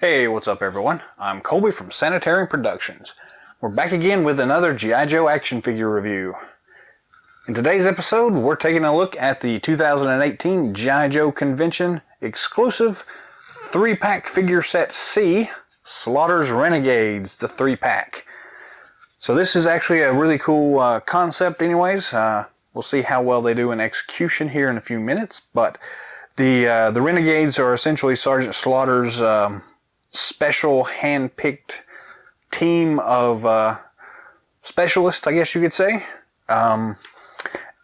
Hey, what's up everyone? I'm Colby from Sanitarium Productions. We're back again with another G.I. Joe action figure review. In today's episode, we're taking a look at the 2018 G.I. Joe Convention exclusive 3-pack figure set C, Marauders Renegades, the 3-pack. So this is actually a really cool concept anyways. We'll see how well they do in execution here in a few minutes, but the Renegades are essentially Sergeant Slaughter's special hand-picked team of specialists, I guess you could say.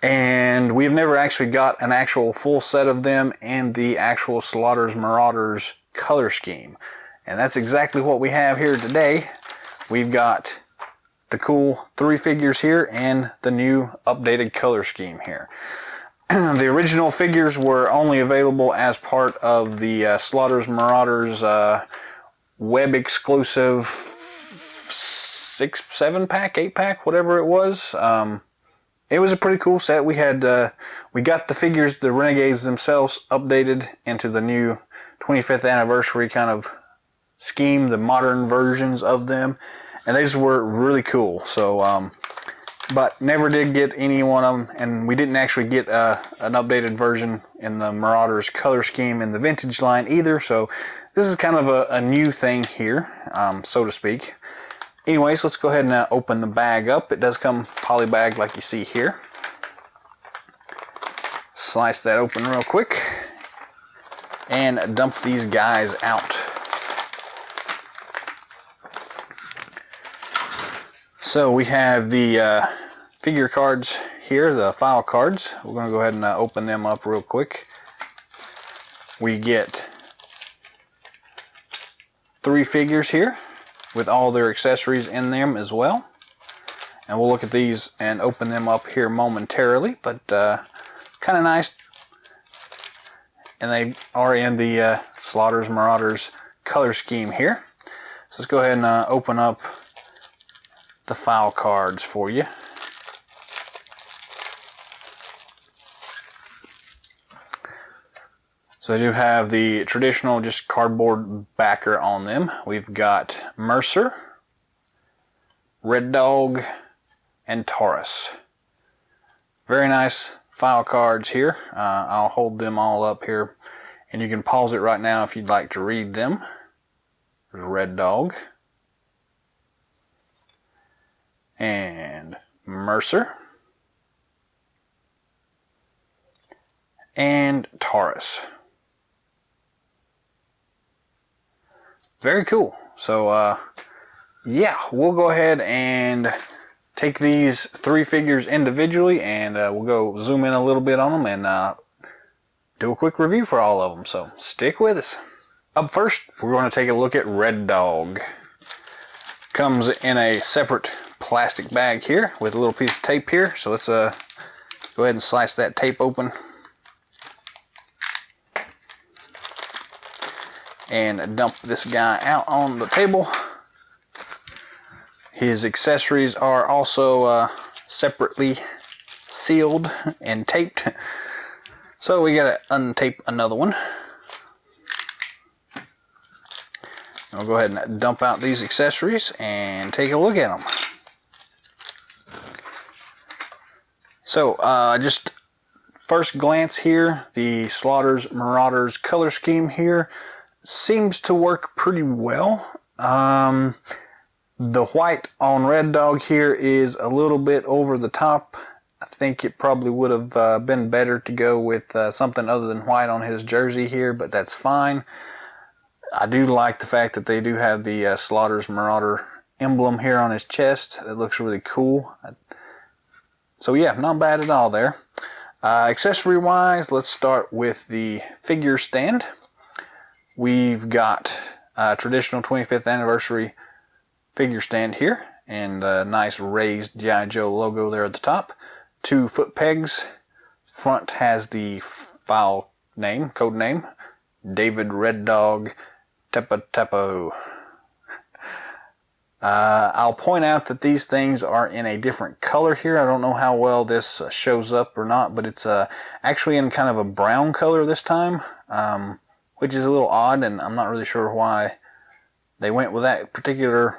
And we've never actually got an actual full set of them and the actual Slaughter's Marauders color scheme. And that's exactly what we have here today. We've got the cool 3 figures here and the new updated color scheme here. The original figures were only available as part of the Slaughter's Marauders web exclusive 7-pack, 8-pack, whatever it was. It was a pretty cool set. We got the figures, the Renegades themselves, updated into the new 25th anniversary kind of scheme, the modern versions of them, and these were really cool. So, but never did get any one of them, and we didn't actually get an updated version in the Marauders color scheme in the vintage line either. So this is kind of a new thing here, so to speak. Anyways, let's go ahead and open the bag up. It does come polybagged like you see here. Slice that open real quick and dump these guys out. So we have the figure cards here, the file cards. We're going to go ahead and open them up real quick. We get 3 figures here with all their accessories in them as well. And we'll look at these and open them up here momentarily, but kind of nice. And they are in the Slaughter's Marauders color scheme here. So let's go ahead and open up the file cards for you. So I do have the traditional just cardboard backer on them. We've got Mercer, Red Dog, and Taurus. Very nice file cards here. I'll hold them all up here, and you can pause it right now if you'd like to read them. There's Red Dog, and Mercer, and Taurus. Very cool. So yeah, we'll go ahead and take these 3 figures individually, and we'll go zoom in a little bit on them and do a quick review for all of them. So stick with us. Up first, we're going to take a look at Red Dog. Comes in a separate plastic bag here with a little piece of tape here. So let's go ahead and slice that tape open and dump this guy out on the table. His accessories are also separately sealed and taped. So we gotta untape another one. We'll go ahead and dump out these accessories and take a look at them. So just first glance here, the Slaughter's Marauders color scheme here seems to work pretty well. The white on Red Dog here is a little bit over the top. I think it probably would have been better to go with something other than white on his jersey here, but that's fine. I do like the fact that they do have the Slaughter's Marauder emblem here on his chest. It looks really cool. So yeah, not bad at all there. Accessory wise, let's start with the figure stand. We've got a traditional 25th anniversary figure stand here, and a nice raised G.I. Joe logo there at the top. 2 foot pegs. Front has the file name, code name, David Red Dog Tepo. I'll point out that these things are in a different color here. I don't know how well this shows up or not, but it's actually in kind of a brown color this time. Which is a little odd, and I'm not really sure why they went with that particular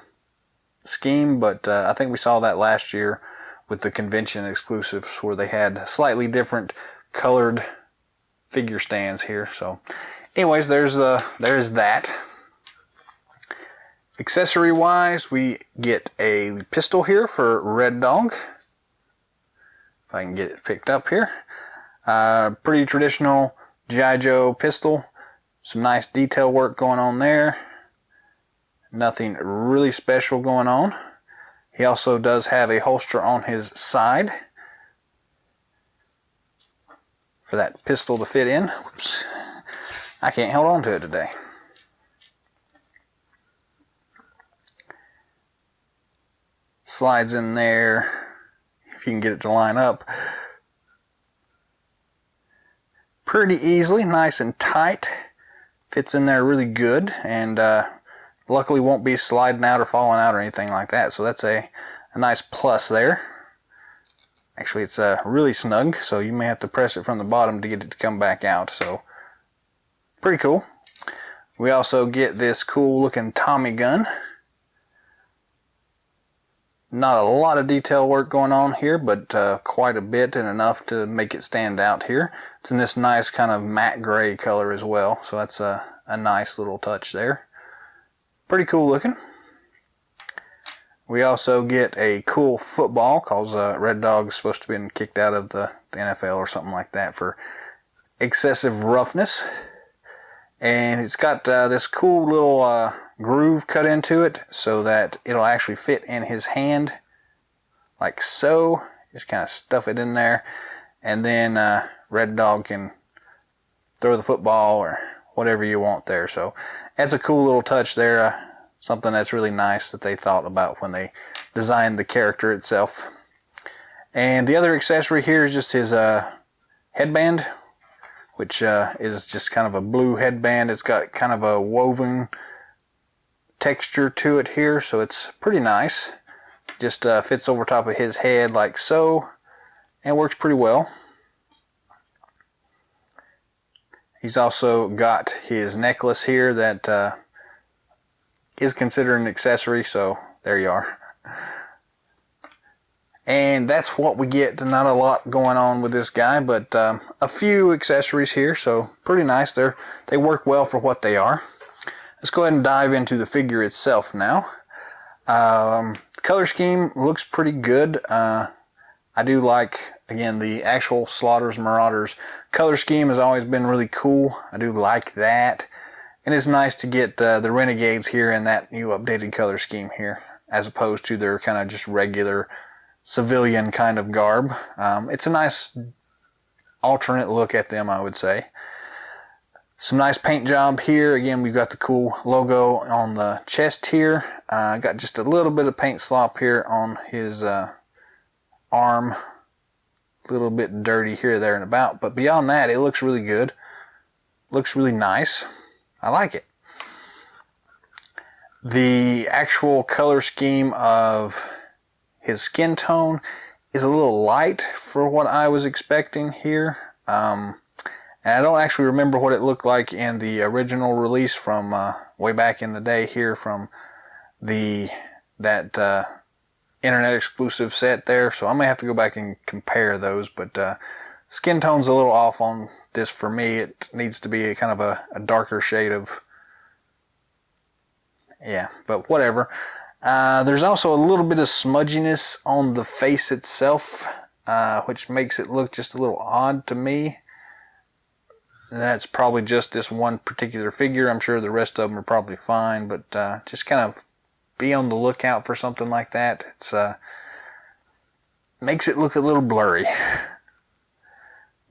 scheme, but I think we saw that last year with the convention exclusives where they had slightly different colored figure stands here. So anyways, there's that. Accessory wise, we get a pistol here for Red Dog. If I can get it picked up here. Pretty traditional G.I. Joe pistol. Some nice detail work going on there. Nothing really special going on. He also does have a holster on his side for that pistol to fit in. Whoops. I can't hold on to it today. Slides in there, if you can get it to line up, pretty easily, nice and tight. Fits in there really good, and luckily won't be sliding out or falling out or anything like that, so that's a nice plus there. Actually, it's really snug, so you may have to press it from the bottom to get it to come back out, so pretty cool. We also get this cool looking Tommy gun. Not a lot of detail work going on here, but quite a bit, and enough to make it stand out here. It's in this nice kind of matte gray color as well, so that's a nice little touch there. Pretty cool looking. We also get a cool football, because Red Dog's supposed to have been kicked out of the NFL or something like that for excessive roughness. And it's got this cool little groove cut into it so that it'll actually fit in his hand like so. Just kind of stuff it in there, and then Red Dog can throw the football or whatever you want there. So that's a cool little touch there, something that's really nice that they thought about when they designed the character itself. And the other accessory here is just his headband, which is just kind of a blue headband. It's got kind of a woven texture to it here, so it's pretty nice. Just fits over top of his head like so, and works pretty well. He's also got his necklace here that is considered an accessory, so there you are. And that's what we get. Not a lot going on with this guy, but a few accessories here, so pretty nice. They work well for what they are. Let's go ahead and dive into the figure itself now. Color scheme looks pretty good. I do like, again, the actual Slaughter's Marauders color scheme has always been really cool. I do like that. And it's nice to get the Renegades here in that new updated color scheme here, as opposed to their kind of just regular civilian kind of garb. It's a nice alternate look at them, I would say. Some nice paint job here. Again, we've got the cool logo on the chest here. Got just a little bit of paint slop here on his arm. A little bit dirty here, there, and about. But beyond that, it looks really good. Looks really nice. I like it. The actual color scheme of his skin tone is a little light for what I was expecting here. And I don't actually remember what it looked like in the original release from way back in the day here from that internet exclusive set there. So I may have to go back and compare those. But skin tone's a little off on this for me. It needs to be a kind of a darker shade of, yeah, but whatever. There's also a little bit of smudginess on the face itself, which makes it look just a little odd to me. And that's probably just this one particular figure. I'm sure the rest of them are probably fine, but just kind of be on the lookout for something like that. It's makes it look a little blurry.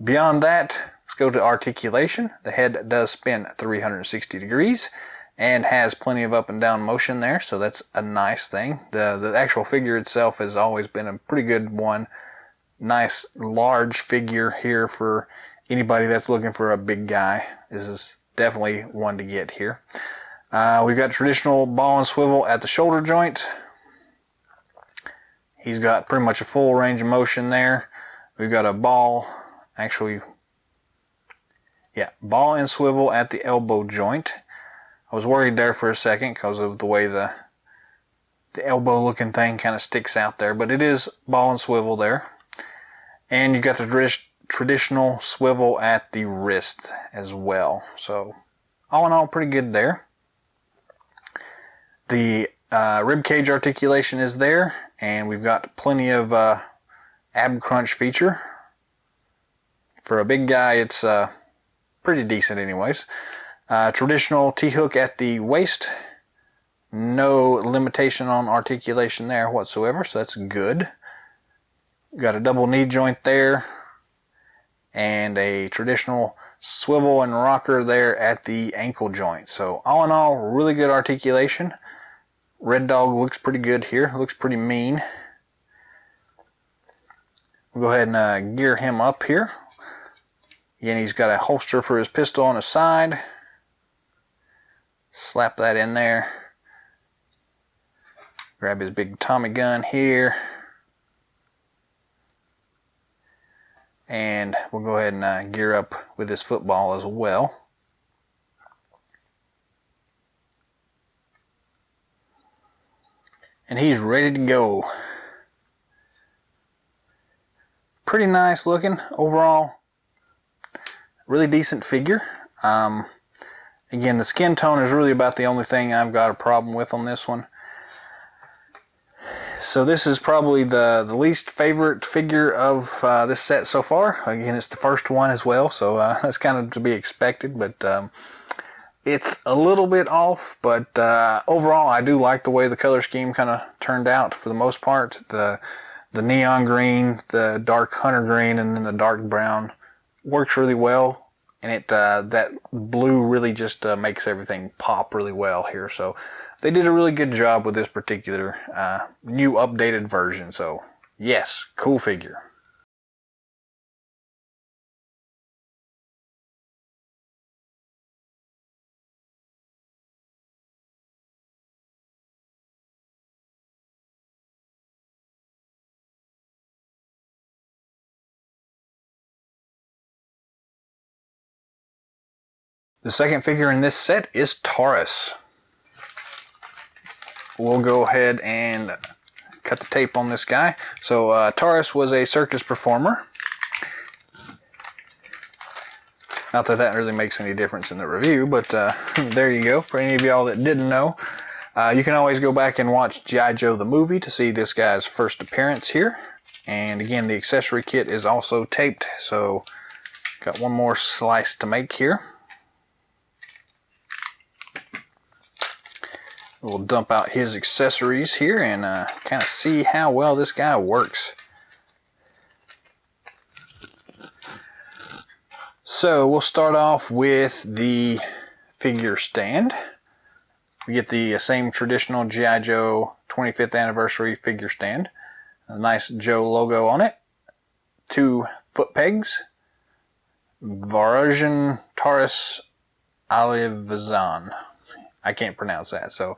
Beyond that, let's go to articulation. The head does spin 360 degrees and has plenty of up and down motion there, so that's a nice thing. The actual figure itself has always been a pretty good one. Nice large figure here for anybody that's looking for a big guy. This is definitely one to get here. We've got traditional ball and swivel at the shoulder joint. He's got pretty much a full range of motion there. We've got a ball, ball and swivel at the elbow joint. I was worried there for a second because of the way the elbow looking thing kind of sticks out there, but it is ball and swivel there. And you got the traditional swivel at the wrist as well. So all in all, pretty good there. The rib cage articulation is there, and we've got plenty of ab crunch feature. For a big guy, it's pretty decent anyways. Traditional T-hook at the waist. No limitation on articulation there whatsoever, so that's good. Got a double knee joint there, and a traditional swivel and rocker there at the ankle joint. So all in all, really good articulation. Red Dog looks pretty good here, looks pretty mean. We'll go ahead and gear him up here. Again, he's got a holster for his pistol on the side. Slap that in there. Grab his big Tommy gun here. And we'll go ahead and gear up with his football as well. And he's ready to go. Pretty nice looking overall. Really decent figure. Again, the skin tone is really about the only thing I've got a problem with on this one. So this is probably the least favorite figure of this set so far. Again, it's the first one as well, so that's kind of to be expected, but it's a little bit off, but overall I do like the way the color scheme kind of turned out for the most part. The neon green, the dark hunter green, and then the dark brown works really well. And it that blue really just makes everything pop really well here. So they did a really good job with this particular new updated version. So yes, cool figure. The second figure in this set is Taurus. We'll go ahead and cut the tape on this guy. So Taurus was a circus performer. Not that that really makes any difference in the review, but there you go. For any of y'all that didn't know, you can always go back and watch G.I. Joe the movie to see this guy's first appearance here. And again, the accessory kit is also taped, so got one more slice to make here. We'll dump out his accessories here and kind of see how well this guy works. So we'll start off with the figure stand. We get the same traditional G.I. Joe 25th anniversary figure stand. A nice Joe logo on it. 2 foot pegs. Varusian Taurus Alivazan. I can't pronounce that. So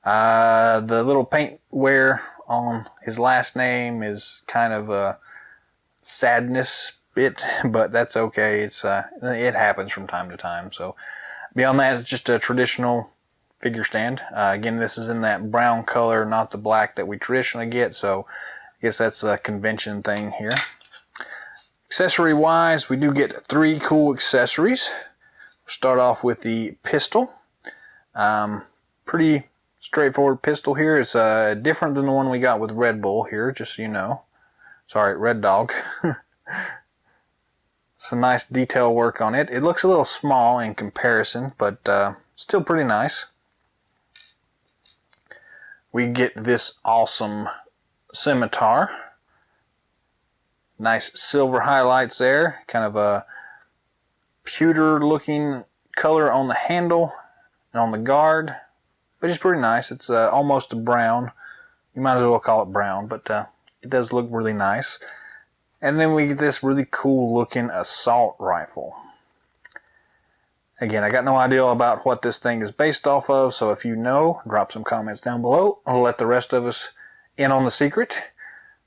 the little paint wear on his last name is kind of a sadness bit, but that's okay. It happens from time to time. So beyond that, it's just a traditional figure stand. Again, this is in that brown color, not the black that we traditionally get. So I guess that's a convention thing here. Accessory wise, we do get 3 cool accessories. We'll start off with the pistol. Pretty straightforward pistol here. It's different than the one we got with Red Bull here, just so you know. Sorry, Red Dog. Some nice detail work on it. It looks a little small in comparison, but still pretty nice. We get this awesome scimitar. Nice silver highlights there. Kind of a pewter looking color on the handle and on the guard, which is pretty nice. It's almost a brown. You might as well call it brown, but it does look really nice. And then we get this really cool looking assault rifle. Again, I got no idea about what this thing is based off of, so if you know, drop some comments down below. I'll let the rest of us in on the secret.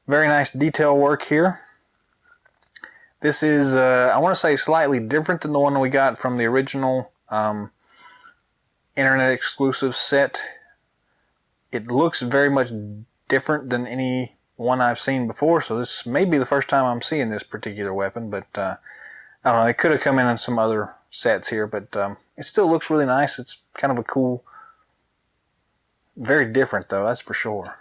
Very nice detail work here. This is, I want to say, slightly different than the one we got from the original internet exclusive set. It looks very much different than any one I've seen before, so this may be the first time I'm seeing this particular weapon, but I don't know, it could have come in on some other sets here, but it still looks really nice. It's kind of a cool, very different though, that's for sure.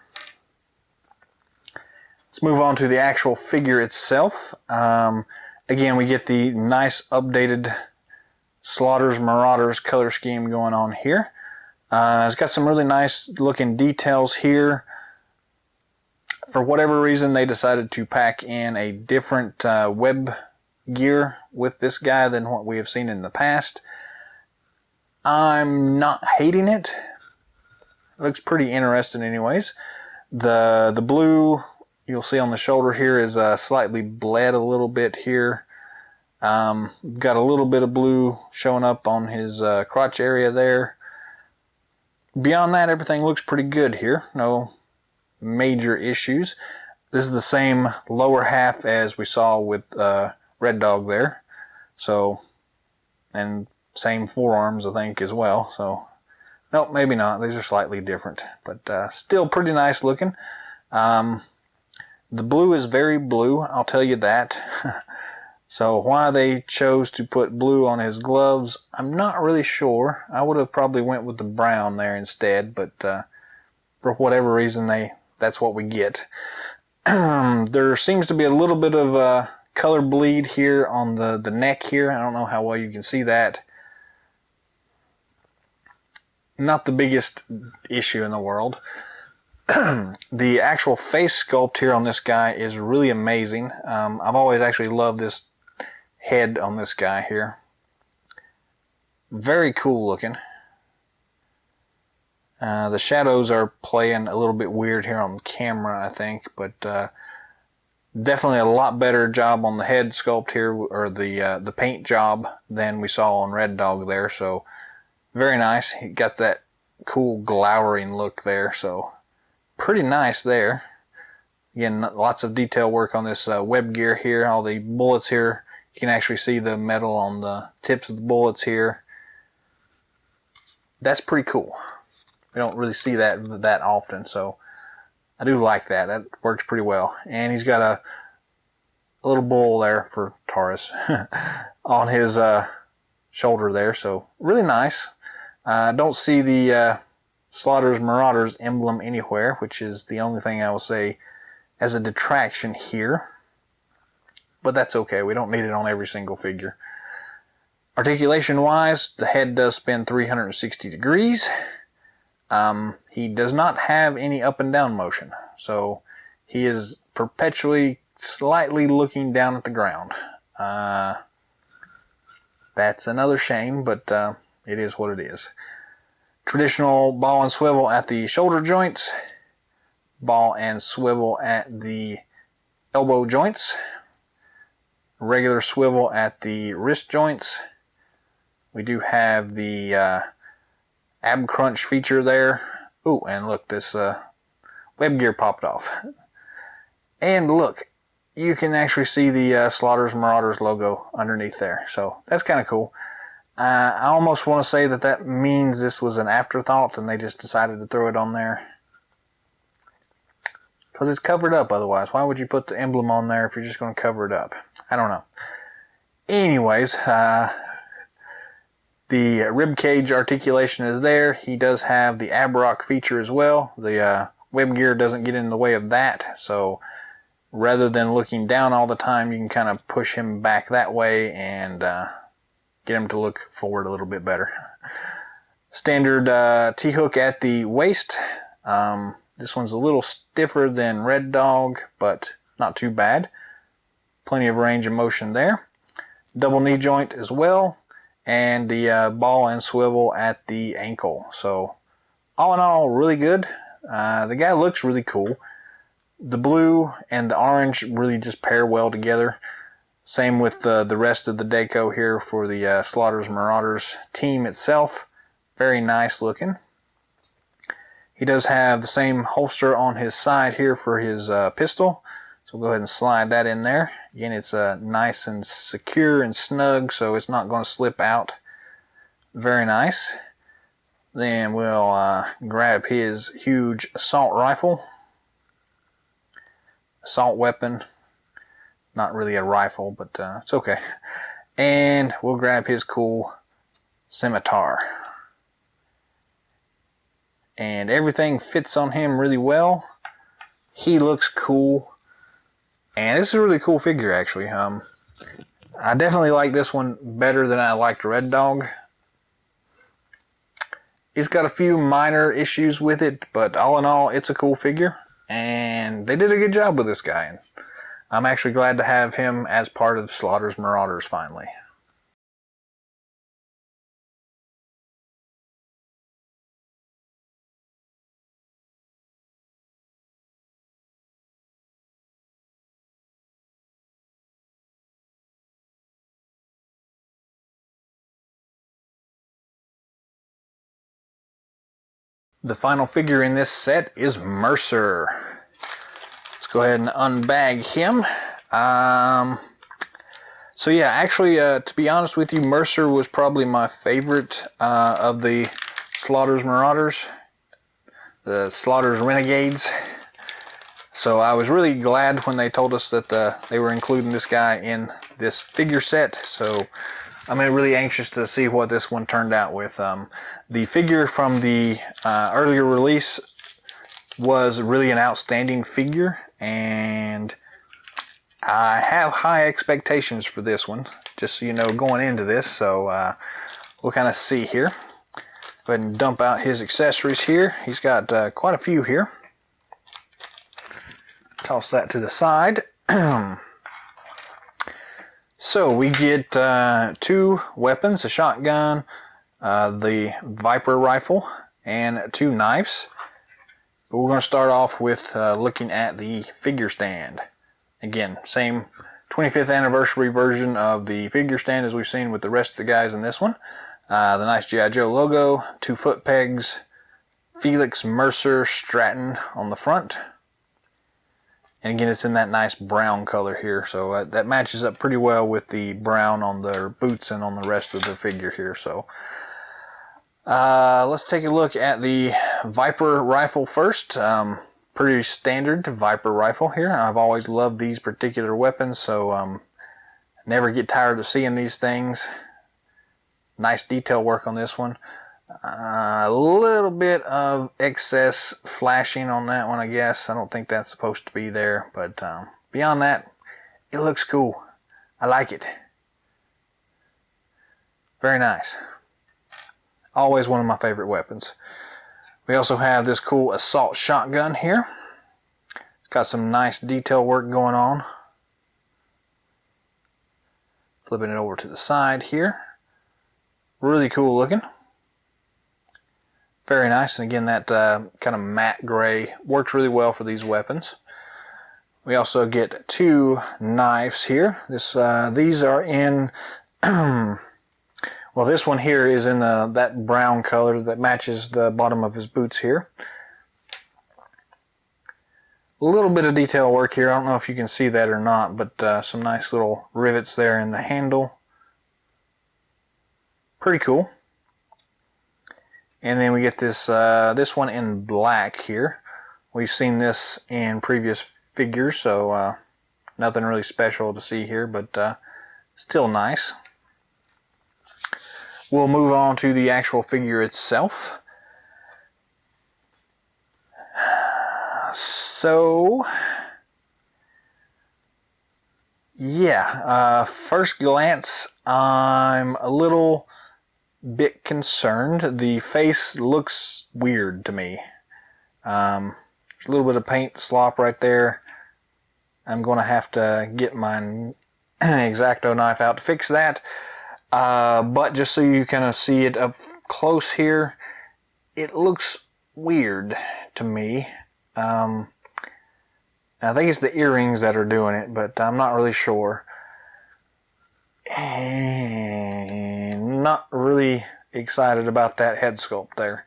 Let's move on to the actual figure itself. Again, we get the nice updated Slaughters Marauders color scheme going on here. It's got some really nice looking details here. For whatever reason, they decided to pack in a different web gear with this guy than what we have seen in the past. I'm not hating it. It looks pretty interesting anyways. The blue you'll see on the shoulder here is slightly bled a little bit here. Got a little bit of blue showing up on his crotch area there. Beyond that, everything looks pretty good here. No major issues. This is the same lower half as we saw with Red Dog there. So, and same forearms I think as well. So, nope, maybe not. These are slightly different, but still pretty nice looking. The blue is very blue, I'll tell you that. So why they chose to put blue on his gloves, I'm not really sure. I would have probably went with the brown there instead, but for whatever reason, that's what we get. There seems to be a little bit of color bleed here on the neck here. I don't know how well you can see that. Not the biggest issue in the world. The actual face sculpt here on this guy is really amazing. I've always actually loved this head on this guy here. Very cool looking. The shadows are playing a little bit weird here on camera, I think, but definitely a lot better job on the head sculpt here, or the paint job, than we saw on Red Dog there. So very nice. He got that cool glowering look there, so pretty nice there. Again, lots of detail work on this web gear here. All the bullets here, you can actually see the metal on the tips of the bullets here. That's pretty cool. We don't really see that often, so I do like that. That works pretty well. And he's got a little bull there for Taurus on his shoulder there, so really nice. Don't see the Slaughters Marauders emblem anywhere, which is the only thing I will say as a detraction here. But that's okay. We don't need it on every single figure. Articulation wise, the head does spin 360 degrees. He does not have any up and down motion, so he is perpetually slightly looking down at the ground. That's another shame, but it is what it is. Traditional ball and swivel at the shoulder joints, ball and swivel at the elbow joints, regular swivel at the wrist joints. We do have the ab crunch feature there. Ooh, and look, this web gear popped off. And look, you can actually see the Slaughters Marauders logo underneath there, so that's kind of cool. I almost want to say that means this was an afterthought and they just decided to throw it on there. Because it's covered up otherwise. Why would you put the emblem on there if you're just going to cover it up? I don't know. Anyways, the rib cage articulation is there. He does have the ab rock feature as well. The web gear doesn't get in the way of that. So rather than looking down all the time, you can kind of push him back that way and get him to look forward a little bit better. Standard T-hook at the waist. This one's a little stiffer than Red Dog, but not too bad. Plenty of range of motion there. Double knee joint as well. And the ball and swivel at the ankle. So all in all, really good. The guy looks really cool. The blue and the orange really just pair well together. Same with the rest of the deco here for the Slaughters Marauders team itself. Very nice looking. He does have the same holster on his side here for his pistol. So we'll go ahead and slide that in there. Again, it's nice and secure and snug, so it's not going to slip out. Very nice. Then we'll grab his huge assault rifle. Assault weapon. Not really a rifle, but it's okay. And we'll grab his cool scimitar. And everything fits on him really well. He looks cool. And this is a really cool figure, actually. I definitely like this one better than I liked Red Dog. It's got a few minor issues with it, but all in all, it's a cool figure. And they did a good job with this guy. And I'm actually glad to have him as part of Slaughter's Marauders finally. The final figure in this set is Mercer. Let's go ahead and unbag him. So yeah, actually, to be honest with you, Mercer was probably my favorite of the Slaughter's Marauders, the Slaughter's Renegades. So I was really glad when they told us that they were including this guy in this figure set. So I'm really anxious to see what this one turned out with. The figure from the earlier release was really an outstanding figure, and I have high expectations for this one, just so you know, going into this. So we'll kind of see here. Go ahead and dump out his accessories here. He's got quite a few here. Toss that to the side. So we get 2 weapons, a shotgun, the Viper rifle, and 2 knives. But we're going to start off with looking at the figure stand. Again, same 25th anniversary version of the figure stand as we've seen with the rest of the guys in this one. The nice G.I. Joe logo, 2 foot pegs, Felix, Mercer, Stratton on the front. And again, it's in that nice brown color here, so that matches up pretty well with the brown on their boots and on the rest of the figure here. So let's take a look at the Viper rifle first. Pretty standard Viper rifle here. I've always loved these particular weapons, so never get tired of seeing these things. Nice detail work on this one. A little bit of excess flashing on that one, I guess. I don't think that's supposed to be there, but beyond that, it looks cool. I like it. Very nice. Always one of my favorite weapons. We also have this cool assault shotgun here. It's got some nice detail work going on. Flipping it over to the side here. Really cool looking. Very nice, and again, that kind of matte gray works really well for these weapons. We also get 2 knives here. These are in, well, this one here is in that brown color that matches the bottom of his boots here. A little bit of detail work here. I don't know if you can see that or not, but some nice little rivets there in the handle. Pretty cool. And then we get this one in black here. We've seen this in previous figures, so nothing really special to see here, but still nice. We'll move on to the actual figure itself. So, yeah, first glance, I'm a little bit concerned. The face looks weird to me. There's a little bit of paint slop right there. I'm going to have to get my X-Acto knife out to fix that. But just so you kind of see it up close here, it looks weird to me. I think it's the earrings that are doing it, but I'm not really sure. And not really excited about that head sculpt there.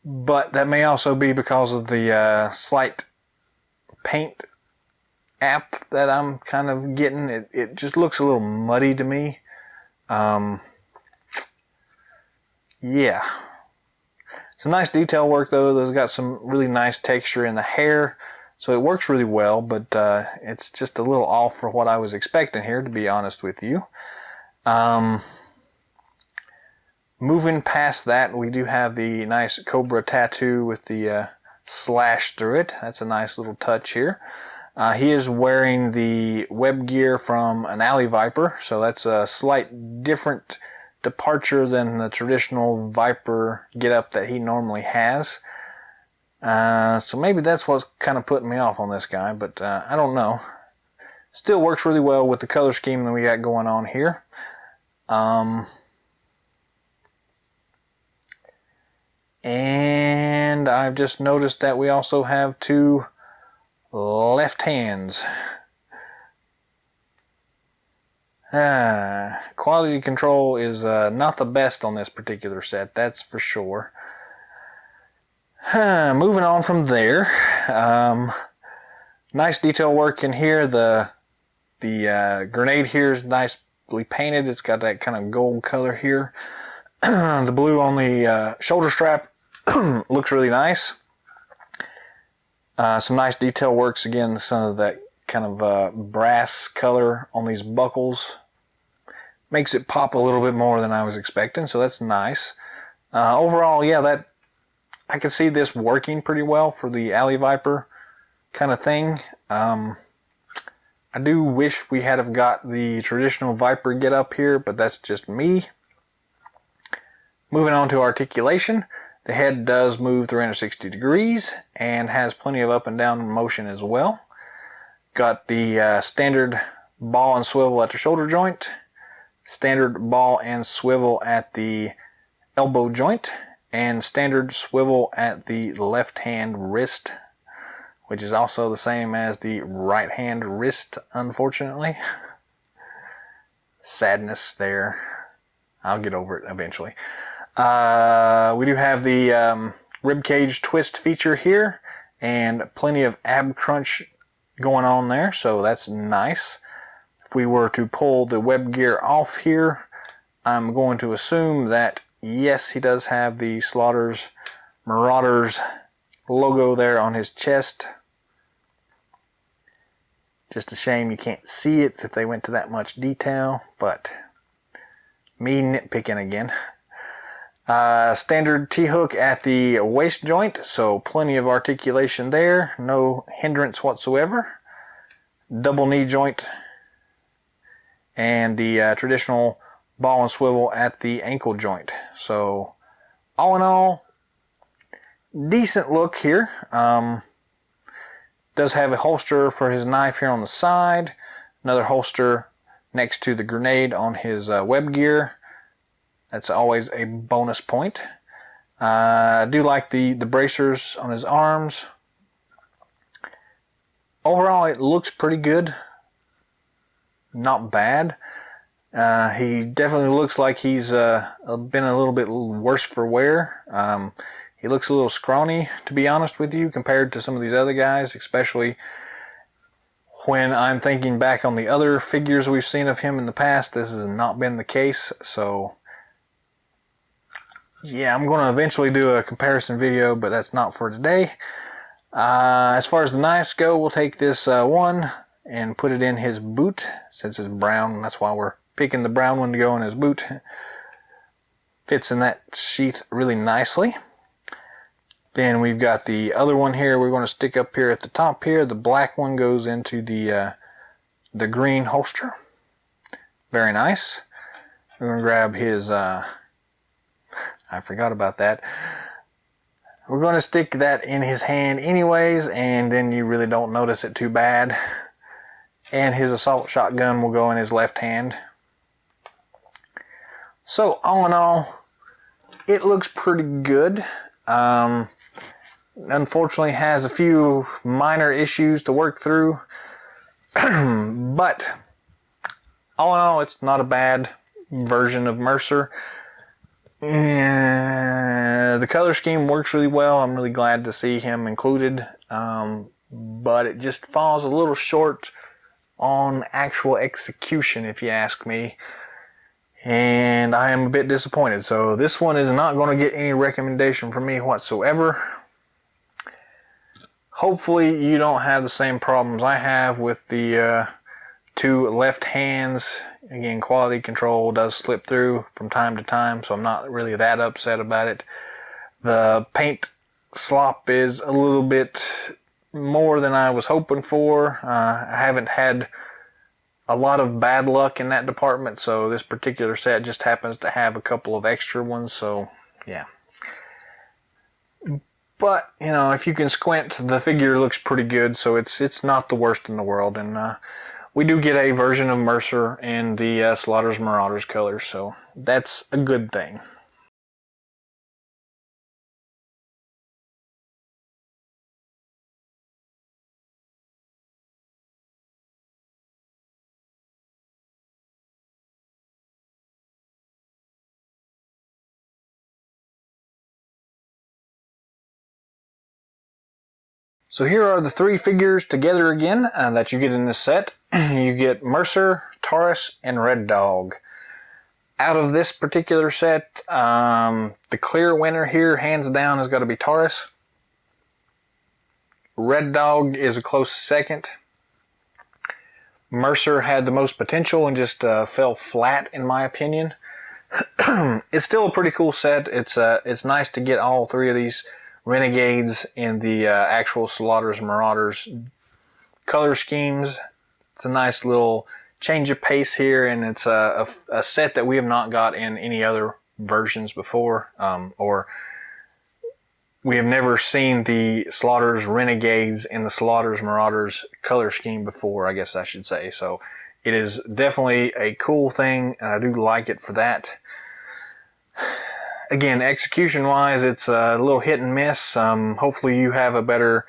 But that may also be because of the slight paint app that I'm kind of getting. It just looks a little muddy to me. yeah. Some nice detail work though. There's got some really nice texture in the hair. So it works really well, but it's just a little off for what I was expecting here, to be honest with you. Moving past that, we do have the nice Cobra tattoo with the slash through it. That's a nice little touch here. He is wearing the web gear from an alley viper, so that's a slight different departure than the traditional viper getup that he normally has. So maybe that's what's kind of putting me off on this guy, but I don't know. Still works really well with the color scheme that we got going on here. And I've just noticed that we also have two left hands. Quality control is not the best on this particular set, that's for sure. Moving on from there, nice detail work in here. The grenade here is nicely painted. It's got that kind of gold color here. The blue on the shoulder strap looks really nice. Some nice detail works again. Some of that kind of brass color on these buckles makes it pop a little bit more than I was expecting, so that's nice. Overall, yeah, I can see this working pretty well for the alley viper kind of thing. I do wish we had have got the traditional viper get up here, but that's just me. Moving on to articulation, the head does move 360 degrees and has plenty of up and down motion as well. Got the standard ball and swivel at the shoulder joint, standard ball and swivel at the elbow joint, and standard swivel at the left hand wrist, which is also the same as the right hand wrist, unfortunately. Sadness there. I'll get over it eventually. We do have the rib cage twist feature here and plenty of ab crunch going on there, so that's nice. If we were to pull the web gear off here, I'm going to assume that yes, he does have the Slaughter's Marauders logo there on his chest. Just a shame you can't see it if they went to that much detail, but me nitpicking again. Standard T-hook at the waist joint, so plenty of articulation there, no hindrance whatsoever. Double knee joint, and the traditional ball and swivel at the ankle joint. So all in all, decent look here. Does have a holster for his knife here on the side, another holster next to the grenade on his web gear. That's always a bonus point. I do like the bracers on his arms. Overall, it looks pretty good. Not bad. He definitely looks like he's been a little bit worse for wear. He looks a little scrawny, to be honest with you, compared to some of these other guys, especially when I'm thinking back on the other figures we've seen of him in the past. This has not been the case, so yeah, I'm going to eventually do a comparison video, but that's not for today. As far as the knives go, we'll take this one and put it in his boot, since it's brown. That's why we're picking the brown one to go in his boot. Fits in that sheath really nicely. Then we've got the other one here we're going to stick up here at the top here. The black one goes into the green holster. Very nice. We're going to grab his... I forgot about that. We're going to stick that in his hand anyways, and then you really don't notice it too bad. And his assault shotgun will go in his left hand. So all in all, it looks pretty good. Unfortunately has a few minor issues to work through. But all in all, it's not a bad version of Mercer. The color scheme works really well. I'm really glad to see him included. But it just falls a little short on actual execution, if you ask me. and I am a bit disappointed. So this one is not going to get any recommendation from me whatsoever. Hopefully you don't have the same problems I have with the two left hands. Again, quality control does slip through from time to time, so I'm not really that upset about it. The paint slop is a little bit more than I was hoping for. I haven't had a lot of bad luck in that department, so this particular set just happens to have a couple of extra ones, so yeah. But, you know, if you can squint, the figure looks pretty good, so it's not the worst in the world. And we do get a version of Mercer in the Slaughter's Marauders colors, so that's a good thing. So here are the three figures together again that you get in this set. You get Mercer, Taurus, and Red Dog. Out of this particular set, the clear winner here, hands down, has got to be Taurus. Red Dog is a close second. Mercer had the most potential and just fell flat, in my opinion. It's still a pretty cool set. It's nice to get all three of these Renegades in the actual Slaughter's Marauders color schemes. It's a nice little change of pace here, and it's a set that we have not got in any other versions before, or we have never seen the Slaughter's Renegades in the Slaughter's Marauders color scheme before, I guess I should say. So it is definitely a cool thing, and I do like it for that. Again, execution-wise, it's a little hit and miss. Hopefully you have a better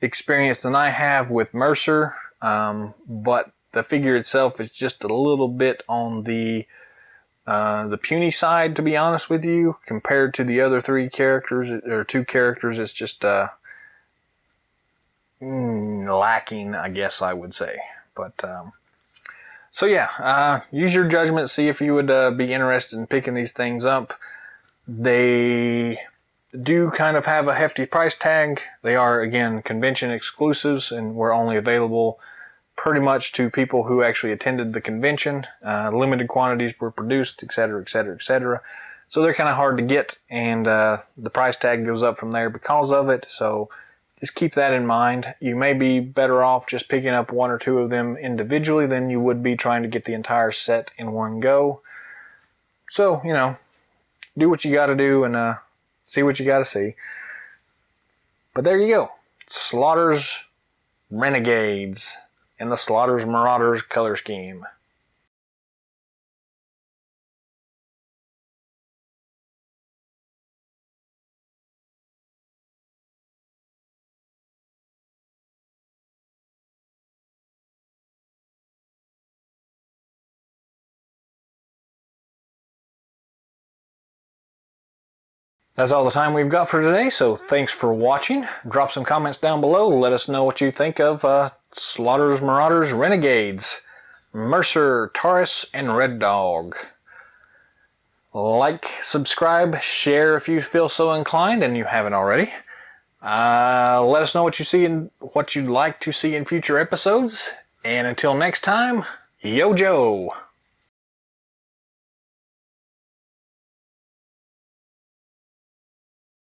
experience than I have with Mercer, but the figure itself is just a little bit on the puny side, to be honest with you, compared to the other three characters, or two characters. It's just lacking, I guess I would say. But so yeah, use your judgment, see if you would be interested in picking these things up. They do kind of have a hefty price tag. They are, again, convention exclusives, and were only available pretty much to people who actually attended the convention. Limited quantities were produced, etc., etc., etc. So they're kind of hard to get, and the price tag goes up from there because of it. So just keep that in mind. You may be better off just picking up one or two of them individually than you would be trying to get the entire set in one go. So, you know, do what you got to do and see what you got to see. But there you go. Slaughter's Renegades in the Slaughter's Marauders color scheme. That's all the time we've got for today, so thanks for watching. Drop some comments down below. Let us know what you think of Slaughter's Marauders Renegades, Mercer, Taurus, and Red Dog. Like, subscribe, share if you feel so inclined and you haven't already. Let us know what you see and what you'd like to see in future episodes. And until next time, Yo Joe!